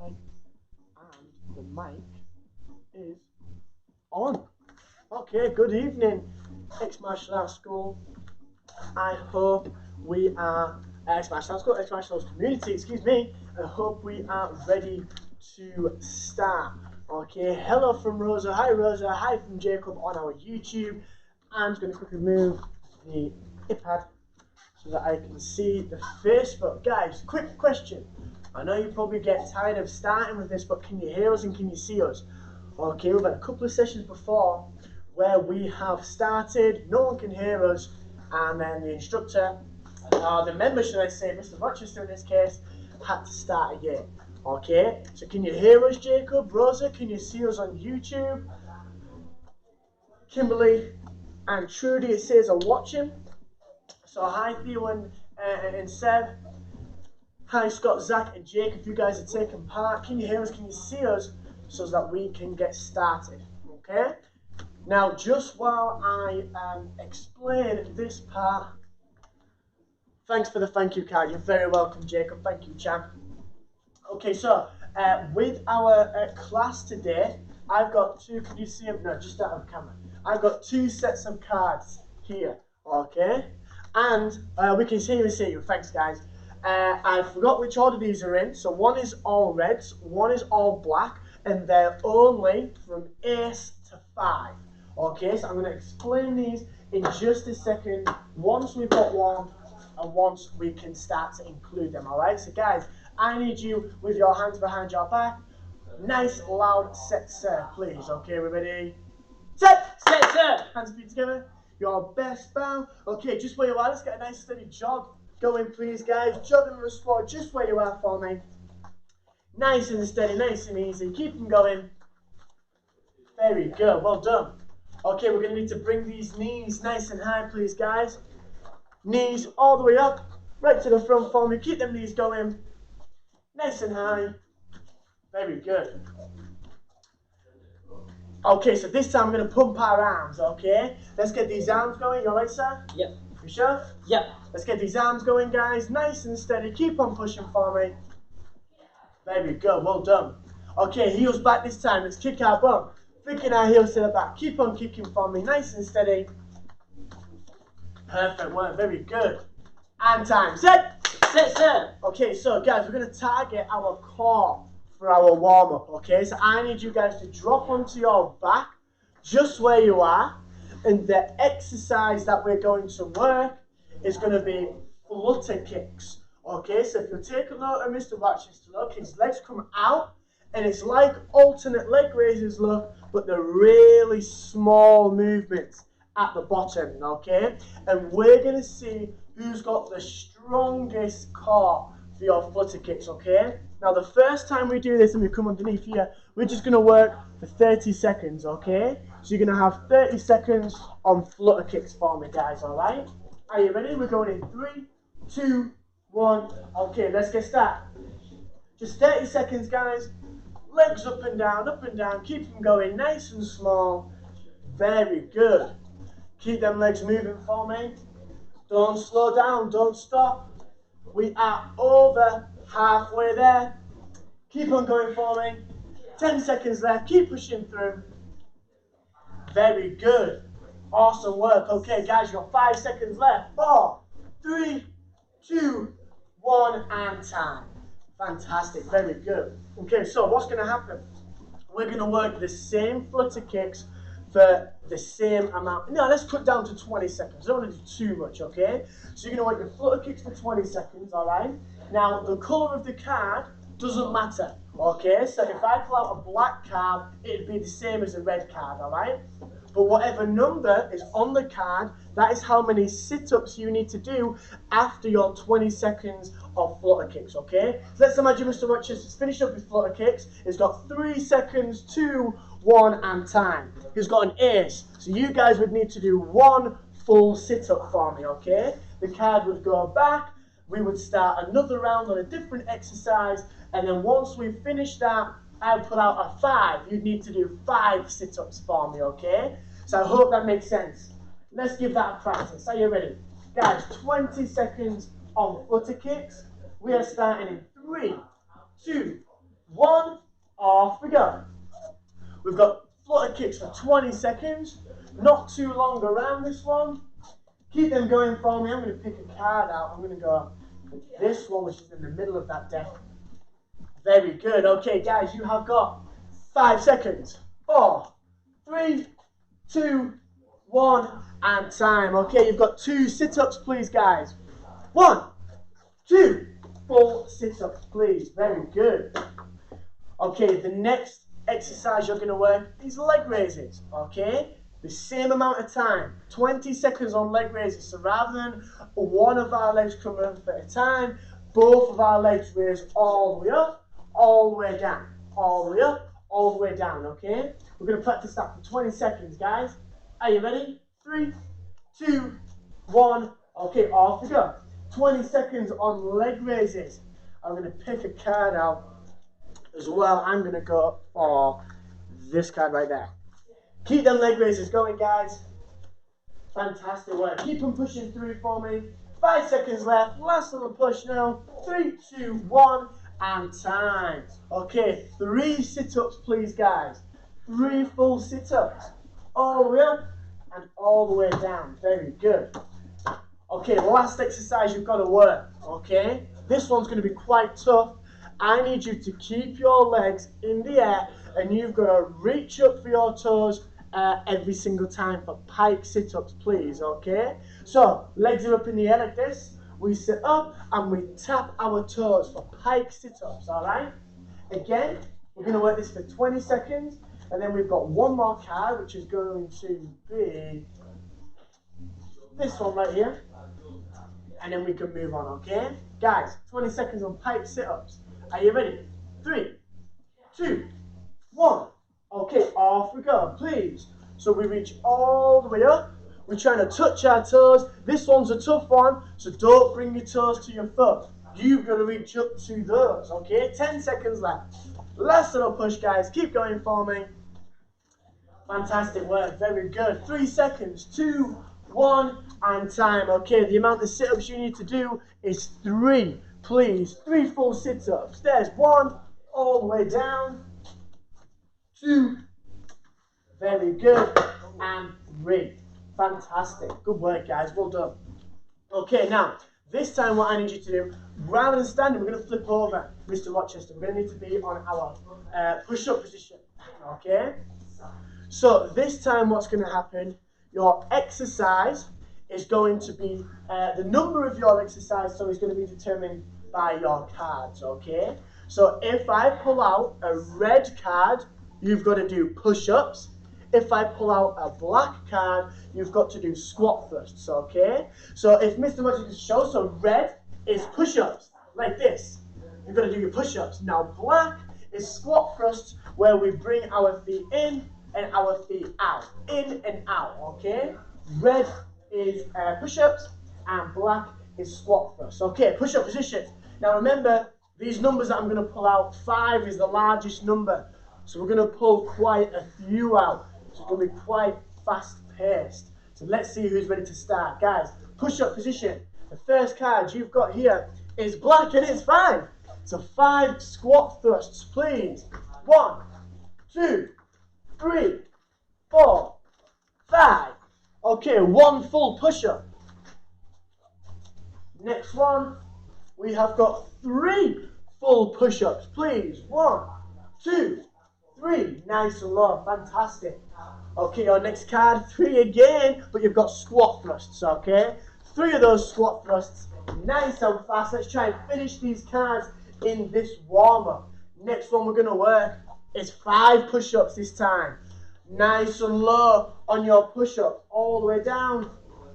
and the mic is on. Okay, good evening, ex-martial arts school. I hope we are ex-martial arts school, ex-martial arts community. Excuse me. I hope we are ready to start. Okay, hello from Rosa. Hi from Jacob on our YouTube. I'm just going to quickly move the iPad so that I can see the Facebook. Guys, quick question. I know you probably get tired of starting with this, but can you hear us and can you see us? Okay, we've had a couple of sessions before where we have started, no one can hear us, and then the instructor, the member should I say, Mr. Rochester in this case, had to start again. Okay, so can you hear us, Jacob? Rosa, can you see us on YouTube? Kimberly and Trudy, it says, are watching. So hi Theo and Seb. Hi Scott, Zach and Jake, if you guys are taking part. Can you hear us, can you see us, so that we can get started, okay? Now, just while I explain this part, thanks for the thank you card, you're very welcome Jacob, thank you champ. Okay, so with our class today, I've got two, can you see them? No, just out of camera. I've got two sets of cards here, okay? And we can see you, thanks guys. I forgot which order these are in, so one is all reds, one is all black, and they're only from ace to 5. Okay, so I'm going to explain these in just a second, once we've got one, and once we can start to include them, alright? So guys, I need you with your hands behind your back, nice loud set sir, please, okay, we ready? Set sir, hands and feet together, your best bow, okay, just where you are, let's get a nice steady jog going please guys, jogging on the spot, just where you are for me. Nice and steady, nice and easy. Keep them going. Very good. Well done. Okay, we're going to need to bring these knees nice and high, please, guys. Knees all the way up, right to the front for me. Keep them knees going. Nice and high. Very good. Okay, so this time we're going to pump our arms, okay? Let's get these arms going. You alright, sir? Yep. You sure? Yep. Let's get these arms going, guys. Nice and steady. Keep on pushing for me. Very good, well done. Okay, heels back this time. Let's kick our bum. Flicking our heels to the back. Keep on kicking for me, nice and steady. Perfect work, very good. And time. Set, sir. Okay, so guys, we're going to target our core for our warm-up, okay? So I need you guys to drop onto your back, just where you are. And the exercise that we're going to work is going to be flutter kicks. Okay, so if you take a look at Mr. Rochester, look, his legs come out, and it's like alternate leg raises, look, but they're really small movements at the bottom, okay? And we're going to see who's got the strongest core for your flutter kicks, okay? Now, the first time we do this and we come underneath here, we're just going to work for 30 seconds, okay? So you're going to have 30 seconds on flutter kicks for me, guys, all right? Are you ready? We're going in 3, 2, 1. Okay, let's get started. Just 30 seconds, guys. Legs up and down, keep them going nice and small. Very good. Keep them legs moving for me. Don't slow down, don't stop. We are over halfway there. Keep on going for me. 10 seconds left, keep pushing through. Very good. Awesome work. Okay, guys, you've got 5 seconds left. 4, 3, 2, 1, and time. Fantastic, very good. Okay, so what's going to happen? We're going to work the same flutter kicks for the same amount. No, let's cut down to 20 seconds. I don't want to do too much, okay? So you're going to work the flutter kicks for 20 seconds, all right? Now, the colour of the card doesn't matter, okay? So if I pull out a black card, it'd be the same as a red card, all right? But whatever number is on the card, that is how many sit-ups you need to do after your 20 seconds of flutter kicks, okay? So let's imagine Mr. Rochester's finished up his flutter kicks. He's got 3 seconds, 2, 1, and time. He's got an ace. So you guys would need to do 1 full sit-up for me, okay? The card would go back. We would start another round on a different exercise. And then once we've finished that, I put out a 5. You'd need to do 5 sit-ups for me, okay? So I hope that makes sense. Let's give that a practice. Are you ready? Guys, 20 seconds on flutter kicks. We are starting in 3, 2, 1, off we go. We've got flutter kicks for 20 seconds. Not too long around this one. Keep them going for me. I'm going to pick a card out. I'm going to go with this one, which is in the middle of that deck. Very good. Okay, guys, you have got 5 seconds. 4, 3, 2, 1, and time. Okay, you've got 2 sit-ups, please, guys. 1, 2, full sit-ups, please. Very good. Okay, the next exercise you're going to work is leg raises. Okay, the same amount of time, 20 seconds on leg raises. So rather than one of our legs come up at a time, both of our legs raise all the way up, all the way down, all the way up, all the way down. Okay, we're going to practice that for 20 seconds, guys. Are you ready? 3, 2, 1. Okay, off we go. 20 seconds on leg raises. I'm going to pick a card out as well. I'm going to go for this card right there. Keep them leg raises going, guys. Fantastic work. Keep them pushing through for me. 5 seconds left. Last little push now. 3, 2, 1, and time. Okay, 3 sit-ups, please, guys. 3 full sit-ups. All the way up and all the way down. Very good. Okay, last exercise you've got to work. Okay, this one's going to be quite tough. I need you to keep your legs in the air and you've got to reach up for your toes every single time for pike sit-ups, please, okay? So, legs are up in the air like this. We sit up and we tap our toes for pike sit-ups, alright? Again, we're going to work this for 20 seconds and then we've got one more card, which is going to be this one right here. And then we can move on, okay? Guys, 20 seconds on pike sit-ups. Are you ready? 3, 2, 1. Okay, off we go, please. So we reach all the way up. We're trying to touch our toes. This one's a tough one, so don't bring your toes to your foot. You've got to reach up to those, okay? 10 seconds left. Last little push, guys. Keep going for me. Fantastic work. Very good. 3 seconds. 2, 1, and time. Okay, the amount of sit-ups you need to do is 3. Please, 3 full sit-ups. There's 1, all the way down. 2, very good, and 3. Fantastic. Good work, guys. Well done. Okay, now, this time what I need you to do, rather than standing, we're going to flip over, Mr. Rochester. We're going to need to be on our push-up position. Okay? So, this time what's going to happen, your exercise is going to be, the number of your exercise, is going to be determined by your cards, okay? So if I pull out a red card, you've got to do push-ups. If I pull out a black card, you've got to do squat thrusts, okay? So if Mr. Rogers shows, so red is push-ups, like this. You've got to do your push-ups. Now black is squat thrusts, where we bring our feet in and our feet out. In and out, okay? Red is push-ups, and black is squat thrusts. Okay, push-up position. Now remember, these numbers that I'm going to pull out, 5 is the largest number. So we're going to pull quite a few out. So it's going to be quite fast-paced. So let's see who's ready to start. Guys, push-up position. The first card you've got here is black and it's 5. So 5 squat thrusts, please. 1, 2, 3, 4, 5. Okay, 1 full push-up. Next one. We have got 3 full push-ups, please. 1, 2, 3. Nice and low. Fantastic. Okay, your next card, 3 again, but you've got squat thrusts, okay? 3 of those squat thrusts. Nice and fast. Let's try and finish these cards in this warm-up. Next one we're going to work is 5 push-ups this time. Nice and low on your push-up. All the way down,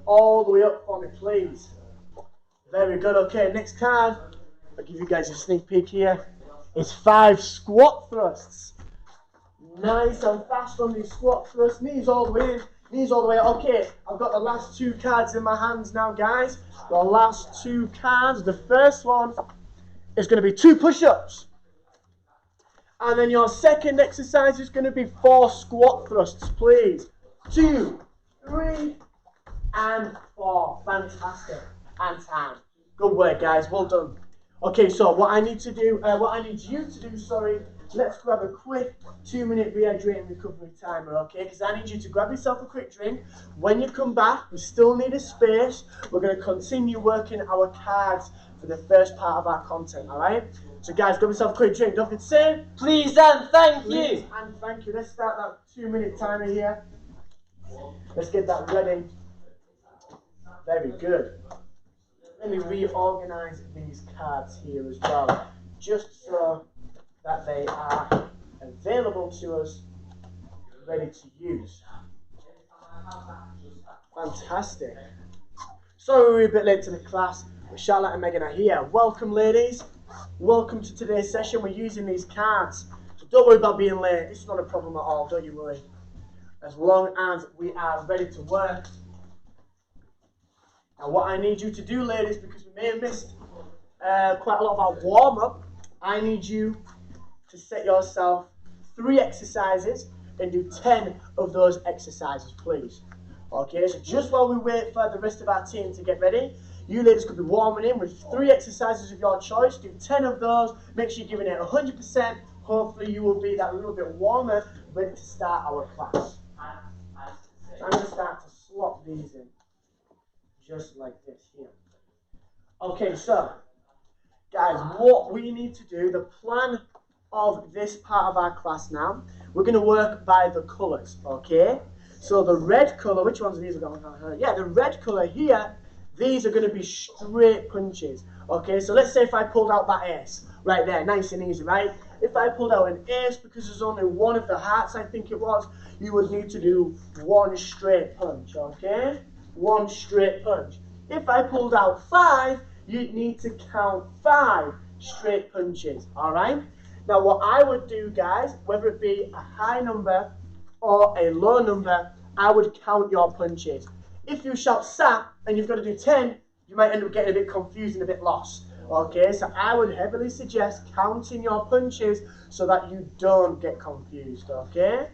all the way up for me, please. Very good. Okay, next card. I'll give you guys a sneak peek here. It's 5 squat thrusts. Nice and fast on these squat thrusts. Knees all the way in, knees all the way out. Okay, I've got the last 2 cards in my hands now, guys. The last 2 cards. The first one is going to be 2 push-ups. And then your second exercise is going to be 4 squat thrusts, please. 2, 3, and 4. Fantastic. And time. Good work, guys. Well done. Okay, so what I need you to do, sorry, let's grab a quick 2-minute rehydrating recovery timer, okay? Because I need you to grab yourself a quick drink. When you come back, we still need a space. We're going to continue working our cards for the first part of our content, alright? So guys, grab yourself a quick drink. Don't forget to say, please and thank please you. and thank you. Let's start that 2-minute timer here. Let's get that ready. Very good. Let me reorganize these cards here as well, just so that they are available to us, ready to use. Fantastic. Sorry we're a bit late to the class, but Charlotte and Megan are here. Welcome, ladies. Welcome to today's session. We're using these cards. So don't worry about being late. It's not a problem at all. Don't you worry. As long as we are ready to work. Now what I need you to do, ladies, because we may have missed quite a lot of our warm-up, I need you to set yourself 3 exercises and do 10 of those exercises, please. Okay, so just while we wait for the rest of our team to get ready, you ladies could be warming in with 3 exercises of your choice. Do 10 of those. Make sure you're giving it 100%. Hopefully you will be that little bit warmer, ready to start our class. So I'm going to start to slot these in. Just like this here. Okay, so guys, what we need to do, the plan of this part of our class now, we're going to work by the colours, okay? So the red colour, which ones are these? Yeah, the red colour here, these are going to be straight punches, okay? So let's say if I pulled out that ace right there, nice and easy, right? If I pulled out an ace, because there's only one of the hearts, I think it was, you would need to do 1 straight punch, okay? 1 straight punch. If I pulled out 5, you'd need to count 5 straight punches, alright? Now what I would do, guys, whether it be a high number or a low number, I would count your punches. If you shout sat and you've got to do 10, you might end up getting a bit confused and a bit lost. Okay, so I would heavily suggest counting your punches so that you don't get confused, okay?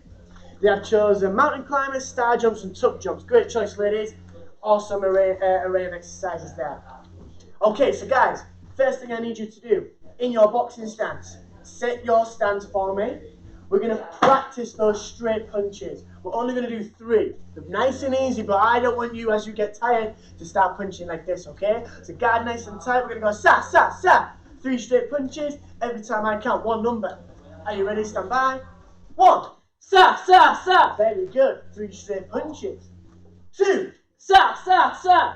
They have chosen mountain climbers, star jumps and tuck jumps. Great choice, ladies. Awesome array of exercises there. Okay, so guys, first thing I need you to do, in your boxing stance, set your stance for me. We're going to practice those straight punches. We're only going to do 3. They're nice and easy, but I don't want you, as you get tired, to start punching like this, okay? So guard nice and tight. We're going to go sa, sa, sa. 3 straight punches. Every time I count 1 number. Are you ready? Stand by. 1. Sa, sa, sa. Very good. 3 straight punches. 2. Sa, sa, sa.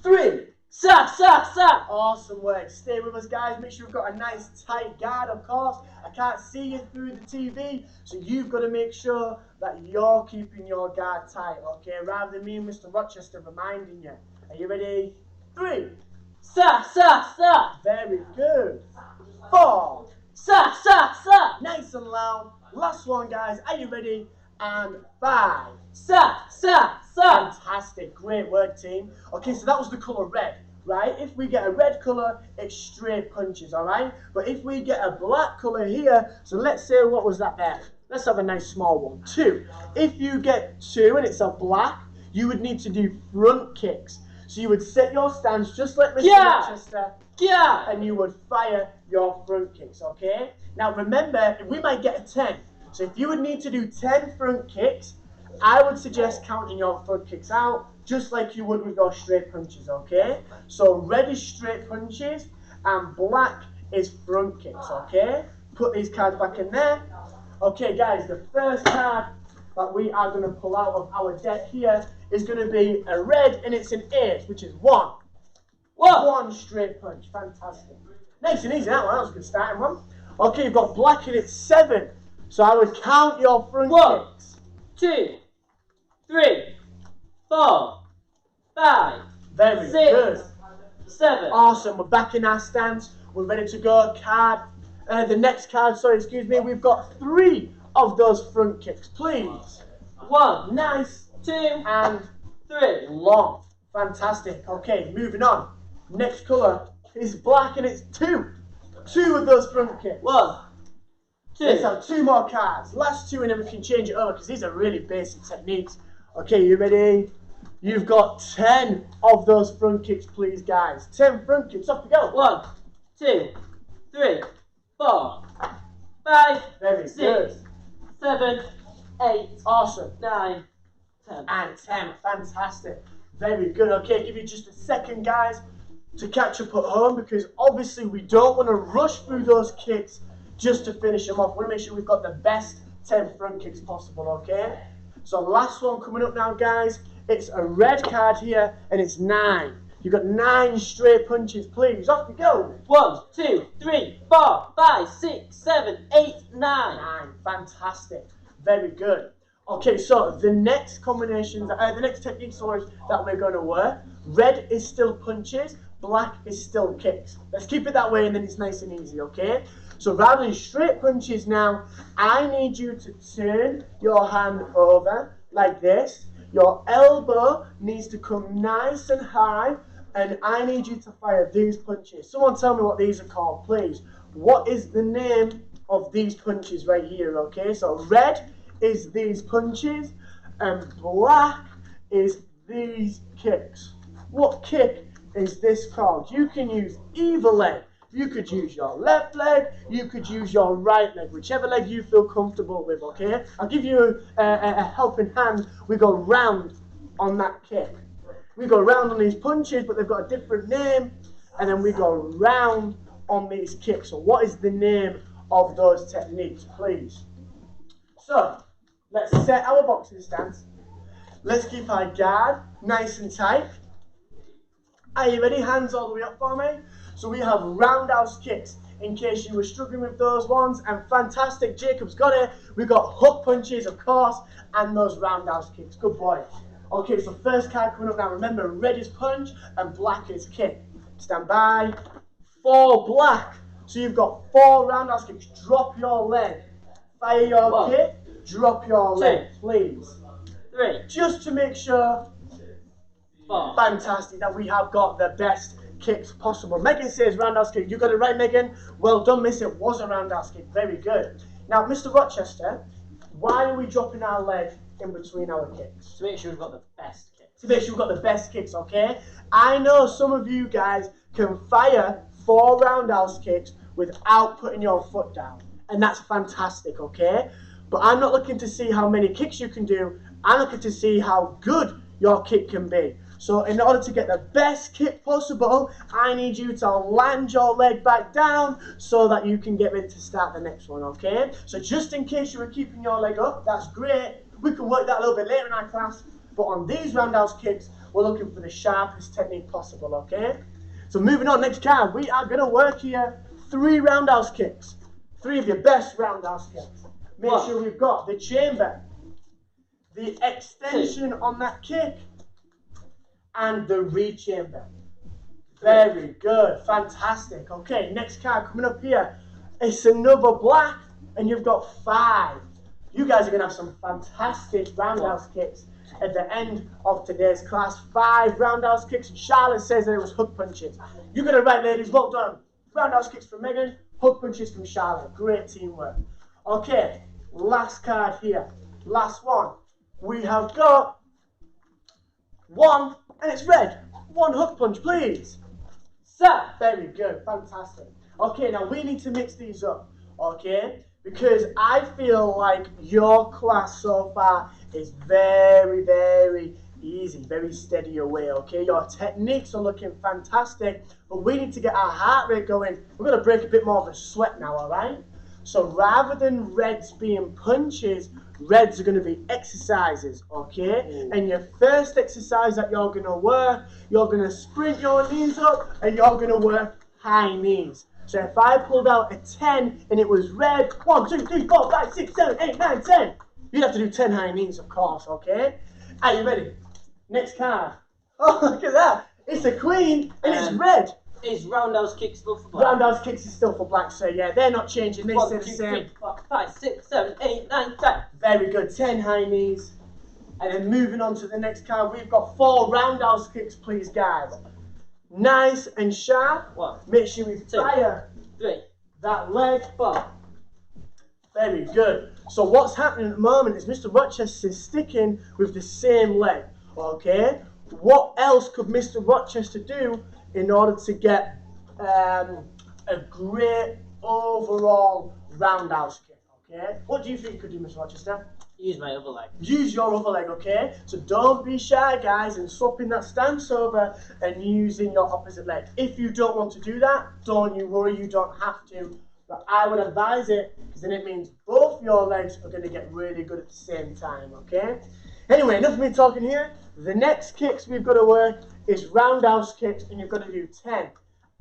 3. Sa, sa, sa. Awesome work. Stay with us, guys. Make sure you've got a nice tight guard, of course. I can't see you through the TV, so you've got to make sure that you're keeping your guard tight, okay? Rather than me and Mr. Rochester reminding you. Are you ready? 3. Sa, sa, sa. Very good. 4. Sa, sa, sa. Nice and loud. Last one, guys. Are you ready? And 5. Sa, sa, sa. Fantastic. Great work, team. Okay, so that was the colour red, right? If we get a red colour, it's straight punches, all right? But if we get a black colour here, so let's say, what was that there? Let's have a nice small one. 2. If you get 2 and it's a black, you would need to do front kicks. So you would set your stance just like Mr. Rochester, and you would fire your front kicks, okay? Now remember, we might get a 10. So if you would need to do 10 front kicks, I would suggest counting your front kicks out, just like you would with your straight punches, okay? So red is straight punches, and black is front kicks, okay? Put these cards back in there. Okay, guys, the first card that we are going to pull out of our deck here is going to be a red, and it's an ace, which is 1. 1 straight punch. Fantastic. Nice and easy, that one. That was a good starting one. Okay, you've got black, and it's 7. So I would count your front kicks. 2, 3, 4, 5, Very 6, good. 7. Awesome. We're back in our stance. We're ready to go. The next card, excuse me. We've got 3 of those front kicks, please. 1, Nice. 2, And 3. long. Fantastic. Okay, moving on. Next colour is black, and it's 2. 2 of those front kicks. 1, 2. Let's have 2 more cards. Last 2, and then we can change it over because these are really basic techniques. Okay, you ready? You've got 10 of those front kicks, please, guys. 10 front kicks. Off you go. 1, 2, 3, 4, 5, Very 6, good. 7, 8, Awesome. 9, 10. And 10. Fantastic. Very good. Okay, give you just a second, guys, to catch up at home, because obviously we don't want to rush through those kicks just to finish them off. We want to make sure we've got the best 10 front kicks possible, okay? So last one coming up now, guys. It's a red card here, and it's 9. You've got 9 straight punches, please. Off you go. 1, 2, 3, 4, 5, 6, 7, 8, 9. 9. Fantastic. Very good. Okay, so the next combinations, the next technique, sorry, that we're going to work. Red is still punches, black is still kicks. Let's keep it that way, and then it's nice and easy, okay? So rather than straight punches now, I need you to turn your hand over like this. Your elbow needs to come nice and high, and I need you to fire these punches. Someone tell me what these are called, please. What is the name of these punches right here, okay? So red is these punches, and black is these kicks. What kick is this called? You can use either leg. You could use your left leg, you could use your right leg, whichever leg you feel comfortable with, okay? I'll give you a helping hand. We go round on that kick. We go round on these punches, but they've got a different name, and then we go round on these kicks. So what is the name of those techniques, please? So, let's set our boxing stance. Let's keep our guard nice and tight. Are you ready? Hands all the way up for me. So we have roundhouse kicks, in case you were struggling with those ones, and fantastic, Jacob's got it. We've got hook punches, of course, and those roundhouse kicks. Good boy. Okay, so first card coming up now. Remember, red is punch and black is kick. Stand by. 4 black. So you've got 4 roundhouse kicks. Drop your leg. Fire your 1, kick. Drop your 2, leg, please. 3, Just to make sure. 4. Fantastic that we have got the best kicks possible. Megan says roundhouse kick. You got it right, Megan. Well done, miss. It was a roundhouse kick. Very good. Now, Mr. Rochester, why are we dropping our leg in between our kicks? To make sure we've got the best kicks. To make sure we've got the best kicks, okay? I know some of you guys can fire 4 roundhouse kicks without putting your foot down, and that's fantastic, okay? But I'm not looking to see how many kicks you can do. I'm looking to see how good your kick can be. So in order to get the best kick possible, I need you to land your leg back down so that you can get ready to start the next one, okay? So just in case you were keeping your leg up, that's great. We can work that a little bit later in our class. But on these roundhouse kicks, we're looking for the sharpest technique possible, okay? So moving on, next card, we are going to work here 3 roundhouse kicks. 3 of your best roundhouse kicks. Make sure we've got the chamber, the extension on that kick, and the re-chamber. Very good, fantastic. Okay, next card coming up here. It's another black, and you've got 5. You guys are going to have some fantastic roundhouse kicks at the end of today's class. 5 roundhouse kicks, and Charlotte says that it was hook punches. You got it right, ladies, well done. Roundhouse kicks from Megan, hook punches from Charlotte. Great teamwork. Okay, last card here. Last one. We have got 1, and it's red. 1 hook punch, please. Sir. Very good, fantastic. Okay, now we need to mix these up, okay? Because I feel like your class so far is very, very easy, very steady away, okay? Your techniques are looking fantastic, but we need to get our heart rate going. We're going to break a bit more of a sweat now, all right? So rather than reds being punches, reds are going to be exercises, okay? And your first exercise that you're going to work, you're going to sprint your knees up and you're going to work high knees. So if I pulled out a 10 and it was red, 1, 2, 3, 4, 5, 6, 7, 8, 9, 10. You'd have to do 10 high knees, of course, okay? Are you ready? Next card. Oh, look at that. It's a queen and it's red. Is roundhouse kicks still for black? Roundhouse kicks is still for black, so yeah, they're not changing. They 1, stay 2, the same. 3, 4, 5, 6, 7, 8, 9, 10. Very good. 10 high knees. And then moving on to the next card, we've got 4 roundhouse kicks, please, guys. Nice and sharp. 1, Make sure we 2, fire 3, that leg. 4. Very good. So what's happening at the moment is Mr. Rochester's sticking with the same leg. Okay? What else could Mr. Rochester do in order to get a great overall roundhouse kick? Okay? What do you think you could do, Mr. Rochester? Use my other leg. Use your other leg, okay? So don't be shy, guys, and swapping that stance over and using your opposite leg. If you don't want to do that, don't you worry, you don't have to. But I would advise it, because then it means both your legs are going to get really good at the same time, okay? Anyway, enough of me talking here. The next kicks we've got to work is roundhouse kicks, and you've got to do 10.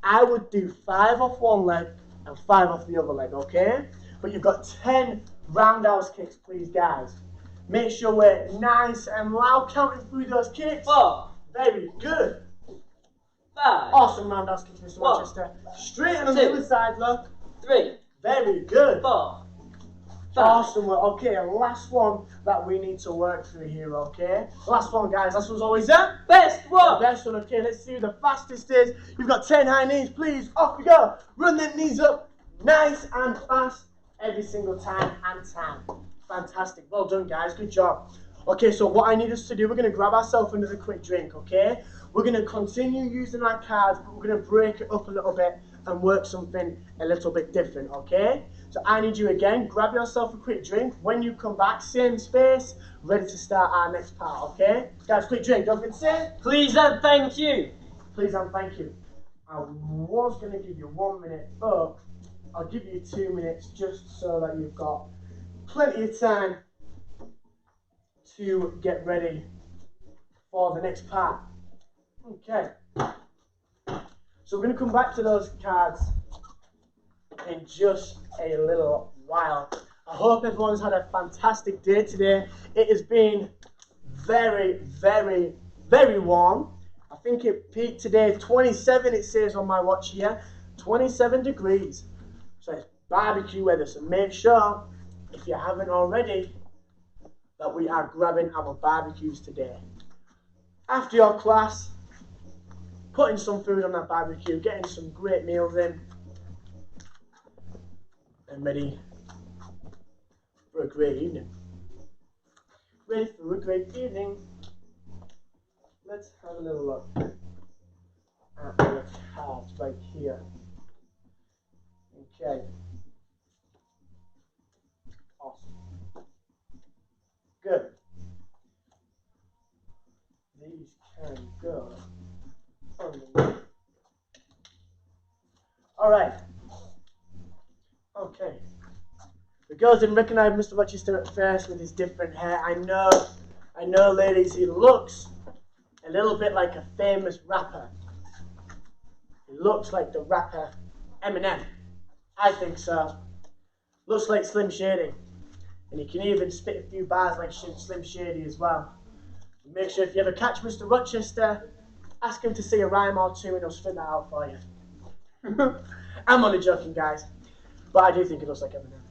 I would do 5 off one leg and 5 off the other leg, okay? But you've got 10 roundhouse kicks, please, guys. Make sure we're nice and loud counting through those kicks. 4. Very good. 5. Awesome roundhouse kicks, Mr. 1. Rochester. Straight on the other side, look. 3. Very good. 4. 5. Awesome work. Okay, and last one that we need to work through here, okay? Last one, guys. Last one's always the best one. best one, okay? Let's see who the fastest is. You've got 10 high knees, please. Off we go. Run them knees up nice and fast every single time and time. Fantastic. Well done, guys. Good job. Okay, so what I need us to do, we're going to grab ourselves another quick drink, okay? We're going to continue using our cards, but we're going to break it up a little bit and work something a little bit different, okay? So I need you again, grab yourself a quick drink. When you come back, same space, ready to start our next part, okay? Guys, quick drink. Don't forget to say, Please and thank you. please and thank you. I was going to give you 1 minute, but I'll give you 2 minutes just so that you've got plenty of time to get ready for the next part. Okay. So we're going to come back to those cards in just a little while. I hope everyone's had a fantastic day today. It has been very, very, very warm. I think it peaked today 27, it says on my watch here. 27 degrees. So it's barbecue weather. So make sure, if you haven't already, that we are grabbing our barbecues today. After your class, putting some food on that barbecue, getting some great meals in, and ready for a great evening. Ready for a great evening. Let's have a little look at the cards right here. Okay. Awesome. Good. These can go underneath. Alright. Okay. The girls didn't recognize Mr. Rochester at first with his different hair. I know, ladies, he looks a little bit like a famous rapper. He looks like the rapper Eminem. I think so. Looks like Slim Shady. And he can even spit a few bars like Slim Shady as well. Make sure if you ever catch Mr. Rochester, ask him to say a rhyme or two and he'll spit that out for you. I'm only joking, guys. But I do think it looks like Eminem.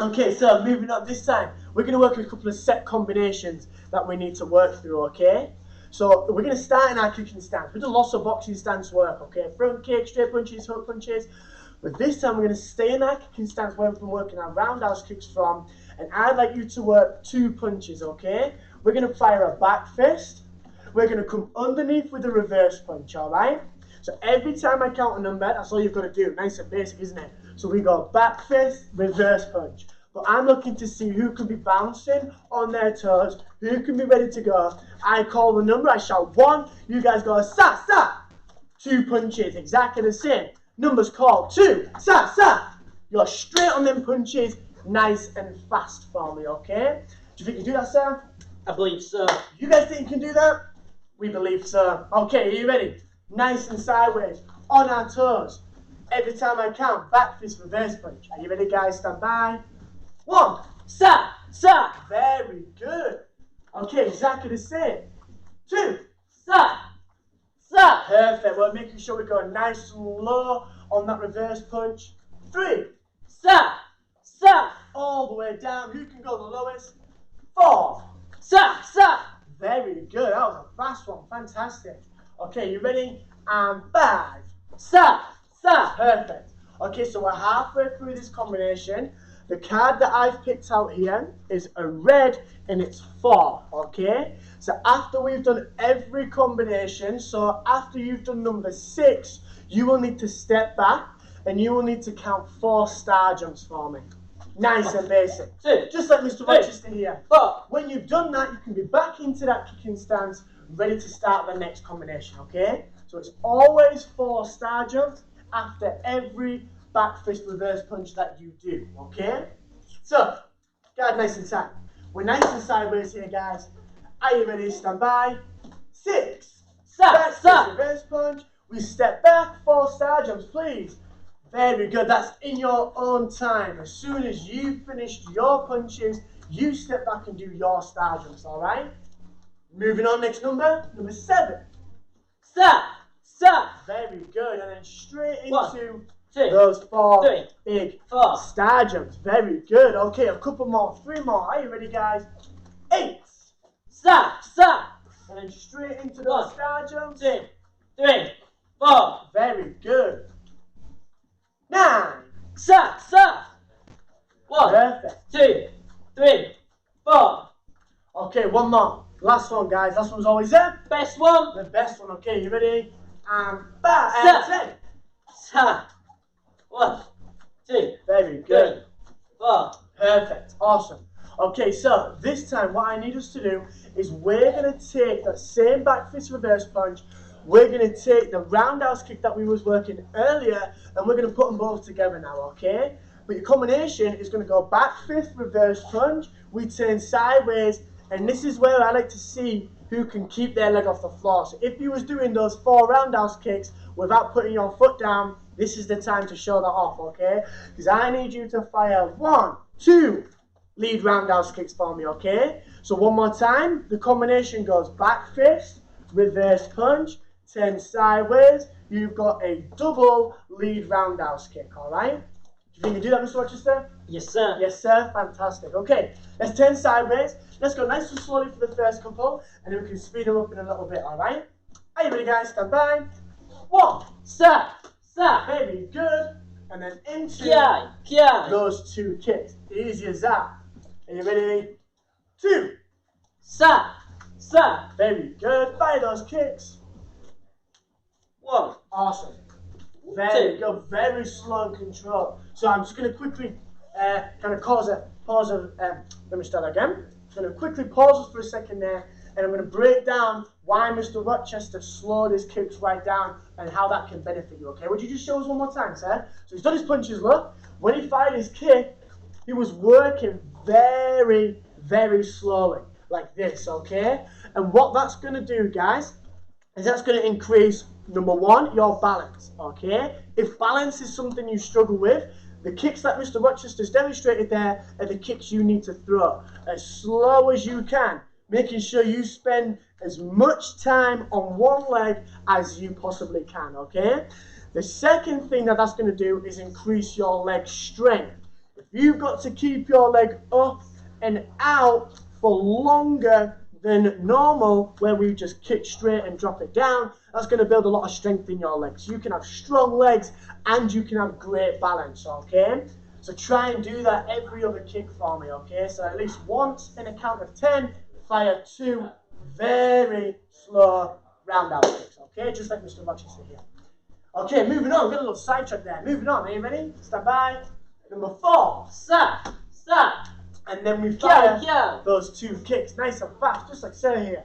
Okay, so moving on this time, we're going to work with a couple of set combinations that we need to work through, okay? So we're going to start in our kicking stance. We've done lots of boxing stance work, okay? Front kick, straight punches, hook punches. But this time we're going to stay in our kicking stance where we've been working our roundhouse kicks from. And I'd like you to work 2 punches, okay? We're going to fire a back fist. We're going to come underneath with a reverse punch, alright? So every time I count a number, that's all you've got to do. Nice and basic, isn't it? So we go back fist, reverse punch. But I'm looking to see who can be bouncing on their toes, who can be ready to go. I call the number, I shout 1, you guys go sa, sa. 2 punches, exactly the same. Numbers called 2, sa, sa. You're straight on them punches, nice and fast for me, okay? Do you think you can do that, sir? I believe so. You guys think you can do that? We believe so. Okay, are you ready? Nice and sideways, on our toes. Every time I count, back fist, reverse punch. Are you ready, guys? Stand by. 1, Sa, sa. very good. Okay, exactly the same. 2, Sa, sa. perfect. We're making sure we go nice and low on that reverse punch. 3, Sa, sa. all the way down. Who can go the lowest? 4, Sa, sa. very good. That was a fast one. Fantastic. Okay, you ready? And 5, Sa, sa. perfect. Okay, so we're halfway through this combination. The card that I've picked out here is a red and it's 4, okay? So after we've done every combination, so after you've done number 6, you will need to step back and you will need to count 4 star jumps for me. Nice and basic. Just like Mr. Rochester here. But when you've done that, you can be back into that kicking stance, ready to start the next combination, okay? So it's always 4 star jumps after every back fist reverse punch that you do, okay? So, guard nice and tight. We're nice and sideways here, guys. Are you ready? Stand by. 6. Back fist reverse punch. We step back, 4 star jumps, please. Very good. That's in your own time. As soon as you've finished your punches, you step back and do your star jumps, all right? Moving on, next number 7. Stop. Very good. And then straight into 1, 2, those 4 3, big 4 star jumps. Very good. Okay, a couple more. 3 more. Are you ready, guys? 8. Stop. And then straight into those 1, star jumps. 2, 3, 4. Very good. 9. Stop. 1, Perfect. 2, 3, 4. Okay, one more. Last one, guys. Last one's always there. Best one. The best one. Okay, you ready? And back. 10. Stop. 1, 2, Very good. 3, 4. Perfect. Awesome. Okay, so this time what I need us to do is we're going to take that same back fist reverse punch. We're going to take the roundhouse kick that we was working earlier and we're going to put them both together now, okay? But your combination is going to go back fist reverse punch. We turn sideways and this is where I like to see who can keep their leg off the floor. So if you was doing those 4 roundhouse kicks without putting your foot down, this is the time to show that off, okay? Because I need you to fire 1, 2 lead roundhouse kicks for me, okay? So one more time, the combination goes back fist, reverse punch, turn sideways. You've got a double lead roundhouse kick, all right? Do you think you can do that, Mr. Rochester? Yes, sir. Yes, sir. Fantastic. Okay, let's turn sideways. Let's go nice and slowly for the first couple, and then we can speed them up in a little bit, all right? Are you ready, guys? Stand by. 1. Stop. Very good. And then into those 2 kicks. Easy as that. Are you ready? 2. Stop. Very good. Fire those kicks. 1. Awesome. Very good. Very slow and controlled. So I'm just going to quickly kind of pause it. Let me start again. I'm going to quickly pause us for a second there, and I'm going to break down why Mr. Rochester slowed his kicks right down and how that can benefit you, okay? Would you just show us one more time, sir? So he's done his punches, look. When he fired his kick, he was working very, very slowly, like this, okay? And what that's going to do, guys, is that's going to increase, number 1, your balance, okay? If balance is something you struggle with, the kicks that Mr. Rochester's demonstrated there are the kicks you need to throw as slow as you can, making sure you spend as much time on one leg as you possibly can, okay? The second thing that that's going to do is increase your leg strength. If you've got to keep your leg up and out for longer than normal, where we just kick straight and drop it down, that's going to build a lot of strength in your legs. So you can have strong legs and you can have great balance, okay? So try and do that every other kick for me, okay? So at least once in a count of 10, fire 2 very slow roundhouse kicks, okay? Just like Mr. Rochester here. Okay, moving on. Got a little sidetrack there. Moving on. Are you ready? Stand by. Number 4. Stop. And then we fire those 2 kicks nice and fast, just like so here.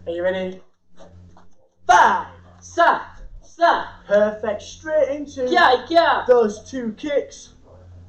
Are you ready? 5. Stop. Perfect. Straight into those 2 kicks.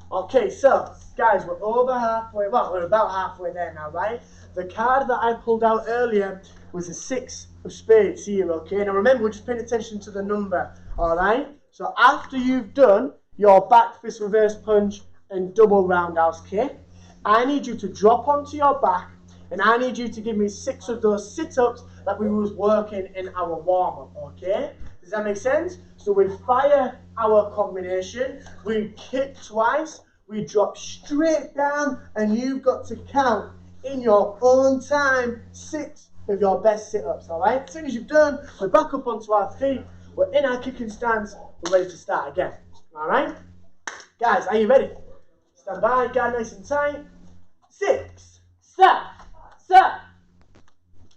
Okay, so guys, we're over halfway. Well, we're about halfway there now, right? The card that I pulled out earlier was a 6 of spades here, okay? Now remember, we're just paying attention to the number, all right? So after you've done your back fist reverse punch and double roundhouse kick, I need you to drop onto your back, and I need you to give me 6 of those sit-ups that we was working in our warm-up, okay? Does that make sense? So we fire our combination, we kick twice, we drop straight down, and you've got to count in your own time 6 of your best sit-ups, all right? As soon as you've done, we're back up onto our feet, we're in our kicking stance, we're ready to start again, all right? Guys, are you ready? Stand by, guard nice and tight. 6. Sa.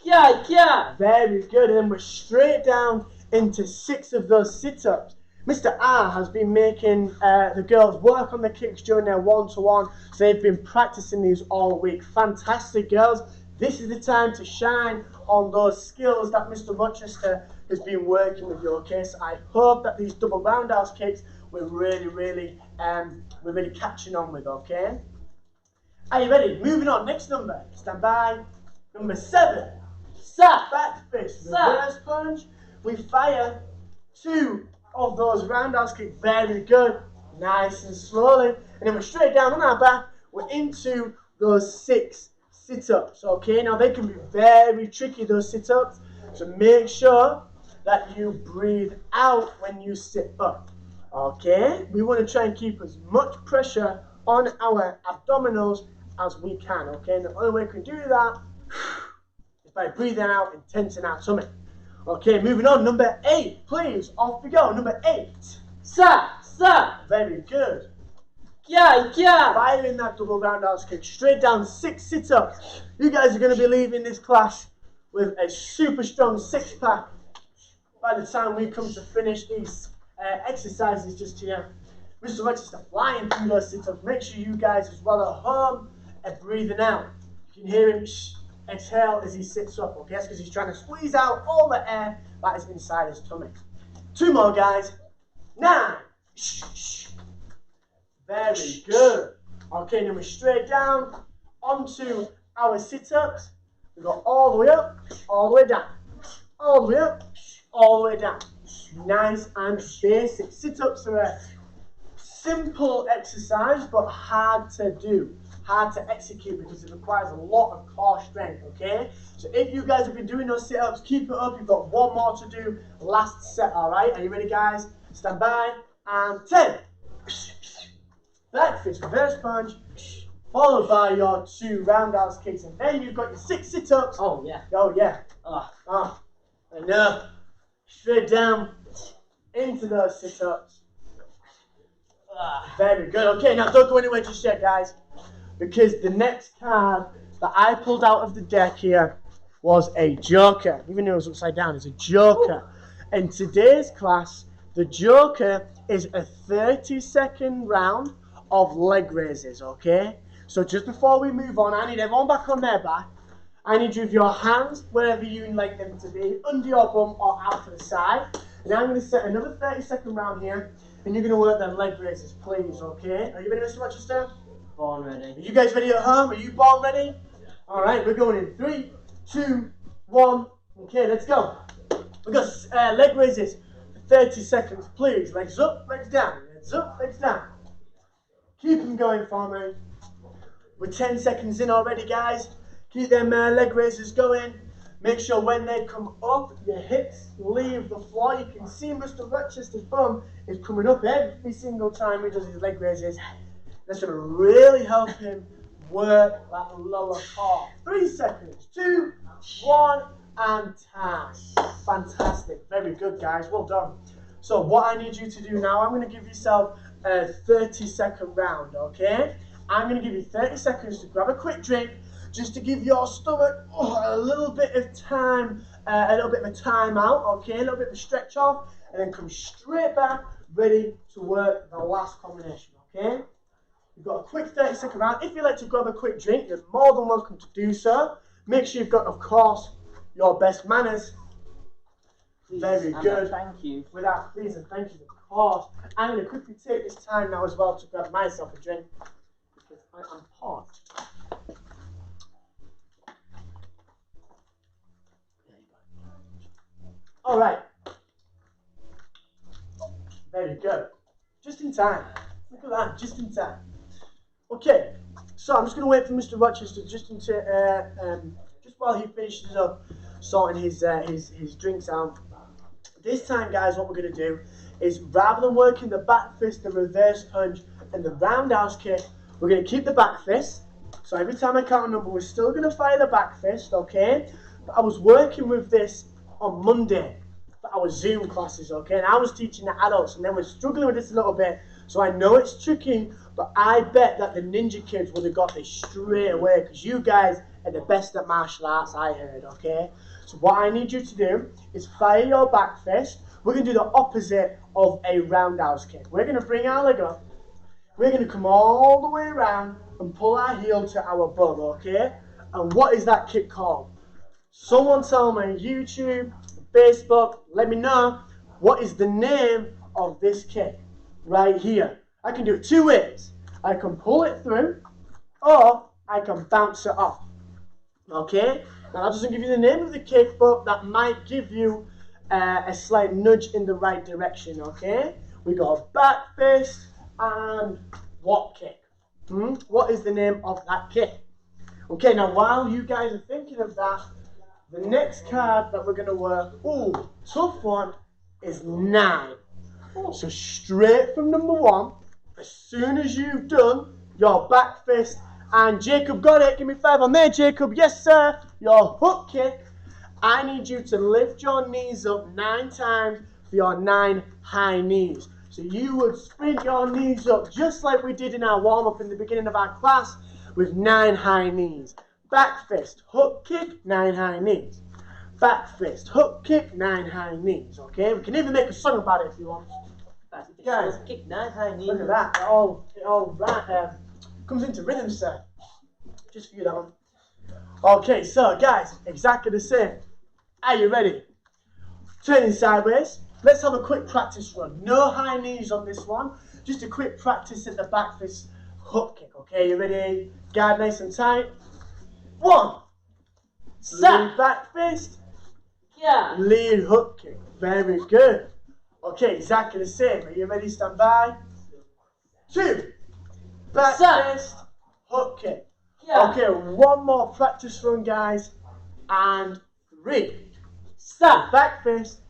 Kia. Very good. And then we're straight down into 6 of those sit-ups. Mr. R has been making the girls work on the kicks during their one-to-one. So they've been practicing these all week. Fantastic, girls. This is the time to shine on those skills that Mr. Rochester has been working with you, okay? So I hope that these double roundhouse kicks we're really catching on with, okay? Are you ready? Moving on, next number. Stand by. Number 7. Sa. Back fist, Sa. reverse punch. We fire 2 of those roundhouse kicks. Very good. Nice and slowly. And then we're straight down on our back. We're into those 6 sit-ups, okay? Now they can be very tricky, those sit-ups. So make sure that you breathe out when you sit up, okay? We want to try and keep as much pressure on our abdominals as we can, okay? And the only way we can do that is by breathing out and tensing our tummy. Okay, moving on, number 8, please. Off we go, number 8. Sa. Very good. Kia. Firing that double roundhouse kick straight down 6 sit-ups. You guys are going to be leaving this class with a super strong 6-pack by the time we come to finish these exercises just here. Mr. Rochester flying through those sit-ups. Make sure you guys as well at home are breathing out. You can hear him exhale as he sits up, okay? That's because he's trying to squeeze out all the air that is inside his tummy. 2 more, guys. 9. Very good. Okay, then we're straight down onto our sit-ups. We go all the way up, all the way down, all the way up, all the way down. Nice and basic. Sit-ups are a simple exercise, but hard to do, hard to execute because it requires a lot of core strength, okay? So if you guys have been doing those sit-ups, keep it up. You've got 1 more to do. Last set, all right? Are you ready, guys? Stand by, and 10. Back fist, reverse punch, followed by your 2 roundhouse kicks, and then you've got your 6 sit-ups. Oh yeah. Oh yeah. Oh. Enough. Straight down into those sit-ups. Very good. Okay, now don't go anywhere just yet, guys, because the next card that I pulled out of the deck here was a joker. Even though it was upside down, it's a joker. In today's class, the joker is a 30-second round of leg raises, okay? So just before we move on, I need everyone back on their back. I need you with your hands, wherever you like them to be, under your bum or out to the side. And I'm going to set another 30-second round here, and you're going to work them leg raises, please, okay? Are you ready, Mr. Rochester? Born ready. Are you guys ready at home? Are you born ready? All right, we're going in 3, 2, 1. Okay, let's go. We've got leg raises for 30 seconds, please. Legs up, legs down. Legs up, legs down. Keep them going for me. We're 10 seconds in already, guys. Keep them leg raises going. Make sure when they come up, your hips leave the floor. You can see Mr. Rochester's bum is coming up every single time he does his leg raises. That's going to really help him work that lower core. 3 seconds. 2, 1, and time. Fantastic. Very good, guys. Well done. So what I need you to do now, I'm going to give yourself a 30-second round, okay? I'm going to give you 30 seconds to grab a quick drink, just to give your stomach a little bit of time, a little bit of a time out, okay? A little bit of a stretch off, and then come straight back, ready to work the last combination, okay? You've got a quick 30-second round. If you'd like to grab a quick drink, you're more than welcome to do so. Make sure you've got, of course, your best manners. Please, very good. Thank you. Without please and thank you, of course. I'm going to quickly take this time now as well to grab myself a drink, because I am parched. All right. Very good. Just in time. Look at that, just in time. Okay, so I'm just going to wait for Mr. Rochester just while he finishes up sorting his drinks out. This time, guys, what we're going to do is, rather than working the back fist, the reverse punch, and the roundhouse kick, we're going to keep the back fist. So every time I count a number, we're still going to fire the back fist, okay? But I was working with this on Monday for our Zoom classes, okay? And I was teaching the adults, and then we're struggling with this a little bit. So I know it's tricky but I bet that the Ninja Kids would have got this straight away because you guys are the best at martial arts, I heard, okay? So what I need you to do is fire your back fist. We're going to do the opposite of a roundhouse kick. We're going to bring our leg up. We're going to come all the way around and pull our heel to our bum, okay? And what is that kick called? Someone tell me on YouTube, Facebook, let me know what is the name of this kick right here. I can do it two ways. I can pull it through or I can bounce it off. Okay? Now that doesn't give you the name of the kick, but that might give you a slight nudge in the right direction, okay? We got back fist and what kick? What is the name of that kick? Okay, now while you guys are thinking of that, the next card that we're going to work, tough one, is 9. So straight from number 1, as soon as you've done your back fist, and Jacob got it, give me 5 on there, Jacob, yes sir, your hook kick, I need you to lift your knees up 9 times for your 9 high knees. So you would sprint your knees up just like we did in our warm-up in the beginning of our class with 9 high knees. Back fist, hook kick, 9 high knees. Back fist, hook kick, 9 high knees. Okay, we can even make a song about it if you want. Guys, kick 9 high knees. Look at that. It all comes into rhythm, sir. Just for you, that one. Okay, so guys, exactly the same. Are you ready? Turning sideways. Let's have a quick practice run. No high knees on this one. Just a quick practice at the back fist hook kick. Okay, you ready? Guard nice and tight. 1. Lead back fist. Yeah. Lead hook kick. Very good. Okay, exactly the same. Are you ready? Stand by. 2. Back fist. Hook kick. Yeah. Okay, one more practice run, guys. And 3. Back fist.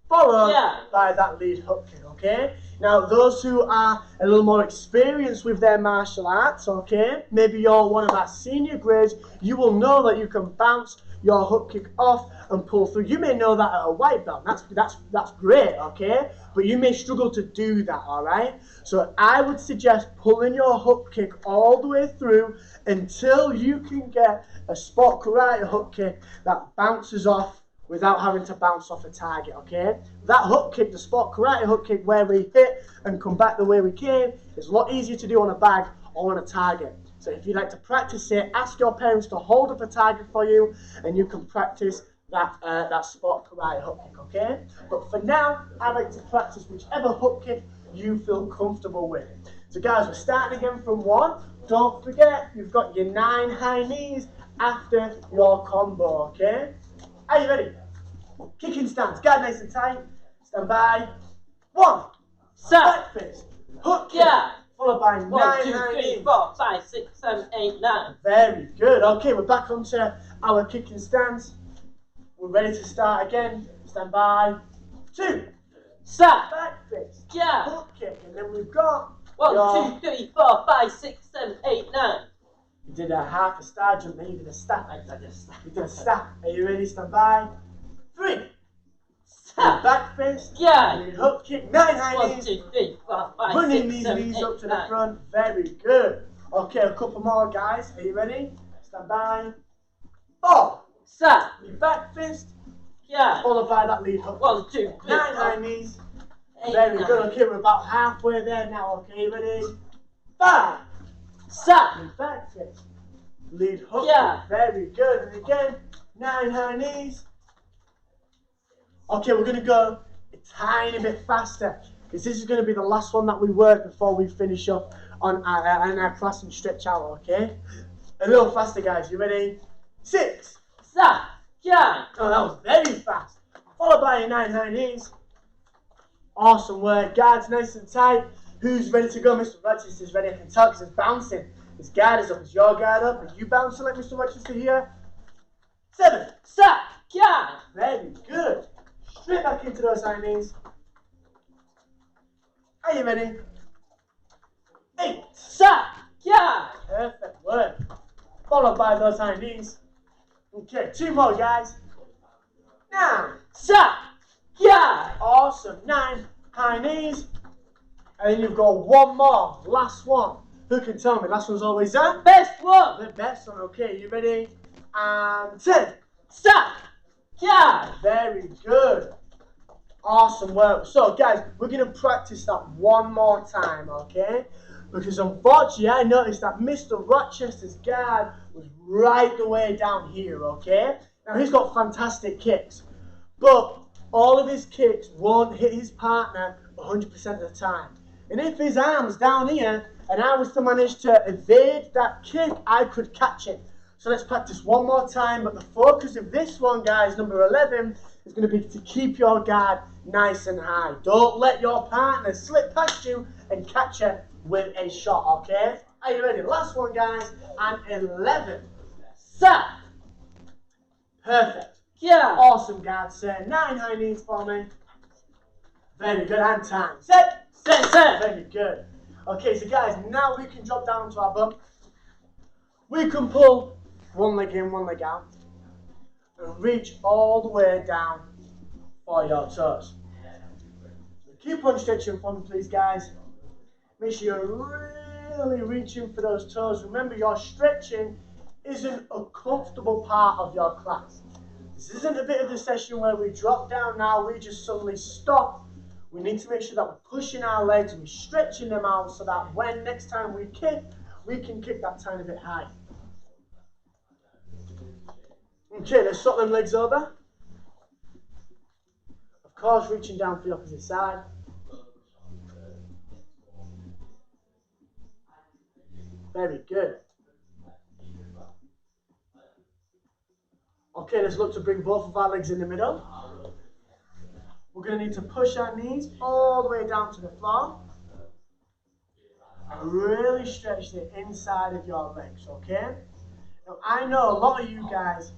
Followed by that lead hook kick, okay? Now, those who are a little more experienced with their martial arts, okay? Maybe you're one of our senior grades, you will know that you can bounce your hook kick off and pull through. You may know that at a white belt. That's great, okay? But you may struggle to do that, all right? So I would suggest pulling your hook kick all the way through until you can get a spot karate hook kick that bounces off without having to bounce off a target, okay? That hook kick, the spot karate hook kick where we hit and come back the way we came, is a lot easier to do on a bag or on a target. So if you'd like to practice it, ask your parents to hold up a target for you and you can practice that spot karate hook kick, okay? But for now, I'd like to practice whichever hook kick you feel comfortable with. So guys, we're starting again from 1. Don't forget, you've got your 9 high knees after your combo, okay? Are you ready? Kicking stance. Guard nice and tight. Stand by. 1. Back fist. Hook kick. Followed by 9 high knees. 1, 2, 3, 4, 5, 6, 7, 8, 9. Very good. Okay, we're back onto our kicking stance. We're ready to start again. Stand by. 2. Back fist. Hook kick. And then we've got 1, 2, 3, 4, 5, 6, 7, 8, 9. You did a half a star jump, then you did a stack. You did a stack. Are you ready? Stand by. 3. Back fist. Lead hook kick. 9 high 1, knees. 2, 3, 4, 5, Running 6, these 7, knees 8, up to 9. the front. Very good. Okay, a couple more, guys. Are you ready? Stand by. 4. Back fist. Followed by that lead hook. 1, 2, 3, 9 high knees. 8, Very 9. good. Okay, we're about halfway there now. Okay, ready? 5. Back fist. Lead hook. Very good. And again, 9 high knees. Okay, we're going to go a tiny bit faster because this is going to be the last one that we work before we finish up on our class and stretch out, okay? A little faster, guys. You ready? 6. Oh, that was very fast. Followed by your 9 high knees. Awesome work. Guards nice and tight. Who's ready to go? Mr. Rochester's ready. I can tell because it's bouncing. His guard is up. Is your guard up? Are you bouncing like Mr. Rochester here? 7. Very good. Straight back into those high knees. Are you ready? 8. Perfect work. Followed by those high knees. Okay, 2 more, guys. 9. Awesome. 9 high knees. And then you've got 1 more. Last one. Who can tell me? Last one's always the best one. The best one. Okay, you ready? And 10. Stop. Yeah. Very good. Awesome work. So, guys, we're going to practice that one more time, okay? Because unfortunately, I noticed that Mr. Rochester's guard was right the way down here, okay? Now, he's got fantastic kicks, but all of his kicks won't hit his partner 100% of the time. And if his arm's down here, and I was to manage to evade that kick, I could catch it. So let's practice one more time, but the focus of this one, guys, number 11, is going to be to keep your guard nice and high. Don't let your partner slip past you and catch you with a shot, okay? Are you ready? Last one, guys, and 11. Stop. Perfect. Yeah. Awesome, guard, sir. 9 high knees for me. Very good, and time. Set. Set, set. Very good. Okay, so guys, now we can drop down to our bum. We can pull one leg in, one leg out, and reach all the way down for your toes. So keep on stretching for me, please, guys. Make sure you're really reaching for those toes. Remember, your stretching isn't a comfortable part of your class. This isn't a bit of the session where we drop down now, we just suddenly stop. We need to make sure that we're pushing our legs and we're stretching them out so that when next time we can kick that tiny bit high. Okay, let's swap them legs over. Of course, reaching down for the opposite side. Very good. Okay, let's look to bring both of our legs in the middle. We're going to need to push our knees all the way down to the floor. And really stretch the inside of your legs, okay? Now, I know a lot of you guys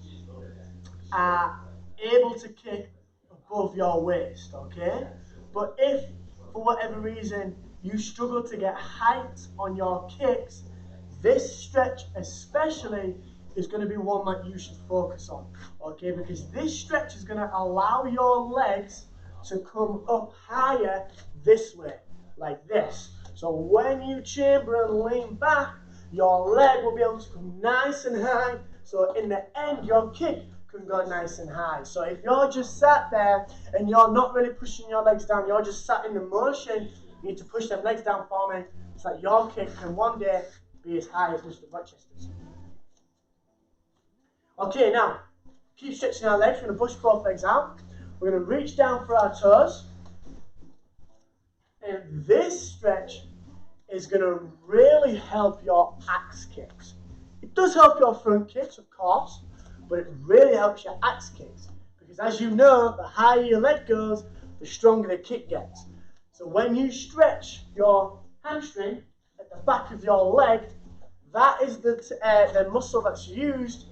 are able to kick above your waist, okay? But if, for whatever reason, you struggle to get height on your kicks, this stretch especially is going to be one that you should focus on, okay? Because this stretch is going to allow your legs to come up higher this way, like this. So when you chamber and lean back, your leg will be able to come nice and high, so in the end your kick can go nice and high. So if you're just sat there and you're not really pushing your legs down, you're just sat in the motion, you need to push them legs down for me, so that your kick can one day be as high as Mr. Rochester's. Okay, now, keep stretching our legs. We're going to push both legs out. We're going to reach down for our toes. And this stretch is going to really help your axe kicks. It does help your front kicks, of course, but it really helps your axe kicks. Because as you know, the higher your leg goes, the stronger the kick gets. So when you stretch your hamstring at the back of your leg, that is the muscle that's used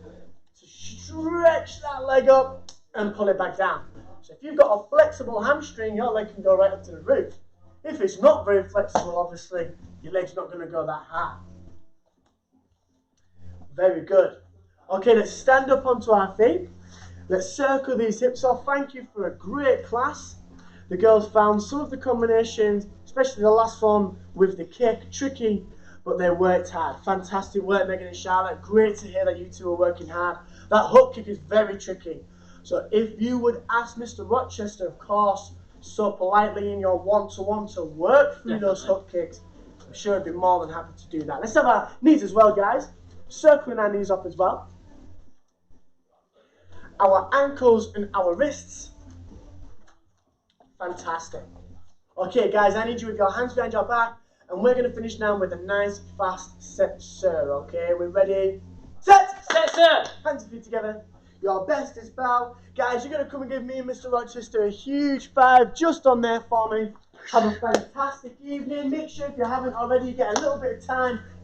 to stretch that leg up and pull it back down. So if you've got a flexible hamstring, your leg can go right up to the roof. If it's not very flexible, obviously, your leg's not going to go that high. Very good. Okay, let's stand up onto our feet. Let's circle these hips off. Thank you for a great class. The girls found some of the combinations, especially the last one with the kick, tricky, but they worked hard. Fantastic work, Megan and Charlotte. Great to hear that you two are working hard. That hook kick is very tricky. So if you would ask Mr. Rochester, of course, so politely in your one-to-one to work through those hook kicks, I'm sure I'd be more than happy to do that. Let's have our knees as well, guys. Circling our knees up as well. Our ankles and our wrists. Fantastic. Okay, guys, I need you with your hands behind your back, and we're going to finish now with a nice, fast set, sir. Okay, we're ready? Set! Set, sir! Hands and feet together. Your best is bell. Guys, you're going to come and give me and Mr. Rochester a huge 5 just on there for me. Have a fantastic evening. Make sure if you haven't already, get a little bit of time